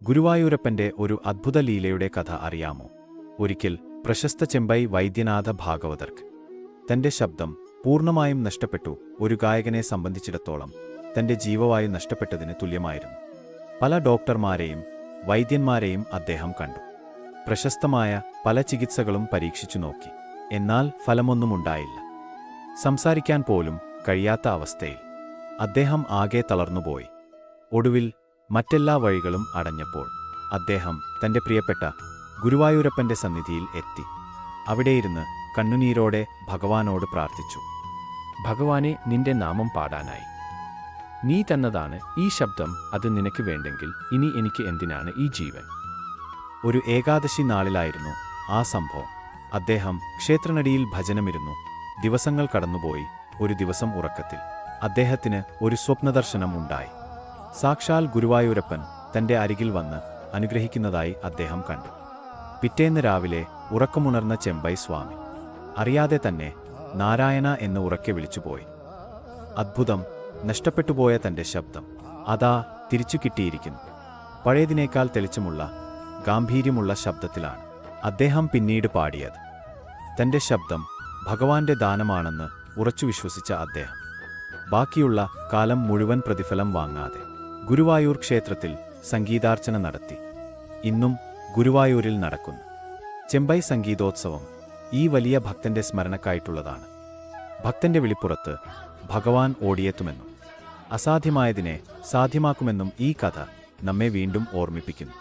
ഗുരുവായൂരപ്പന്റെ ഒരു അദ്ഭുത ലീലയുടെ കഥ അറിയാമോ? ഒരിക്കൽ പ്രശസ്ത ചെമ്പൈ വൈദ്യനാഥ ഭാഗവതർക്ക് തന്റെ ശബ്ദം പൂർണ്ണമായും നഷ്ടപ്പെട്ടു. ഒരു ഗായകനെ സംബന്ധിച്ചിടത്തോളം തന്റെ ജീവവായു നഷ്ടപ്പെട്ടതിന് തുല്യമായിരുന്നു. പല ഡോക്ടർമാരെയും വൈദ്യന്മാരെയും അദ്ദേഹം കണ്ടു. പ്രശസ്തമായ പല ചികിത്സകളും പരീക്ഷിച്ചു നോക്കി. എന്നാൽ ഫലമൊന്നുമുണ്ടായില്ല. സംസാരിക്കാൻ പോലും കഴിയാത്ത അവസ്ഥയിൽ അദ്ദേഹം ആകെ തളർന്നുപോയി. ഒടുവിൽ മറ്റെല്ലാ വഴികളും അടഞ്ഞപ്പോൾ അദ്ദേഹം തന്റെ പ്രിയപ്പെട്ട ഗുരുവായൂരപ്പന്റെ സന്നിധിയിൽ എത്തി. അവിടെയിരുന്ന് കണ്ണുനീരോടെ ഭഗവാനോട് പ്രാർത്ഥിച്ചു. ഭഗവാനെ, നിന്റെ നാമം പാടാനായി നീ തന്നതാണ് ഈ ശബ്ദം. അത് നിനക്ക് വേണ്ടെങ്കിൽ ഇനി എനിക്ക് എന്തിനാണ് ഈ ജീവൻ? ഒരു ഏകാദശി നാളിലായിരുന്നു ആ സംഭവം. അദ്ദേഹം ക്ഷേത്രനടിയിൽ ഭജനമിരുന്നു. ദിവസങ്ങൾ കടന്നുപോയി. ഒരു ദിവസം ഉറക്കത്തിൽ അദ്ദേഹത്തിന് ഒരു സ്വപ്നദർശനം ഉണ്ടായി. സാക്ഷാൽ ഗുരുവായൂരപ്പൻ തന്റെ അരികിൽ വന്ന് അനുഗ്രഹിക്കുന്നതായി അദ്ദേഹം കണ്ടു. പിറ്റേന്ന് രാവിലെ ഉറക്കമുണർന്ന ചെമ്പൈ സ്വാമി അറിയാതെ തന്നെ നാരായണ എന്ന് ഉറക്കെ വിളിച്ചുപോയി. അദ്ഭുതം! നഷ്ടപ്പെട്ടുപോയ തന്റെ ശബ്ദം അതാ തിരിച്ചു കിട്ടിയിരിക്കുന്നു. പഴയതിനേക്കാൾ തെളിച്ചമുള്ള ഗാംഭീര്യമുള്ള ശബ്ദത്തിലാണ് അദ്ദേഹം പിന്നീട് പാടിയത്. തന്റെ ശബ്ദം ഭഗവാന്റെ ദാനമാണെന്ന് ഉറച്ചു വിശ്വസിച്ച അദ്ദേഹം ബാക്കിയുള്ള കാലം മുഴുവൻ പ്രതിഫലം വാങ്ങാതെ ഗുരുവായൂർ ക്ഷേത്രത്തിൽ സംഗീതാർച്ചന നടത്തി. ഇന്നും ഗുരുവായൂരിൽ നടക്കുന്നു ചെമ്പൈ സംഗീതോത്സവം ഈ വലിയ ഭക്തന്റെ സ്മരണക്കായിട്ടുള്ളതാണ്. ഭക്തന്റെ വിളിപ്പുറത്ത് ഭഗവാൻ ഓടിയെത്തുമെന്നും അസാധ്യമായതിനെ സാധ്യമാക്കുമെന്നും ഈ കഥ നമ്മെ വീണ്ടും ഓർമ്മിപ്പിക്കുന്നു.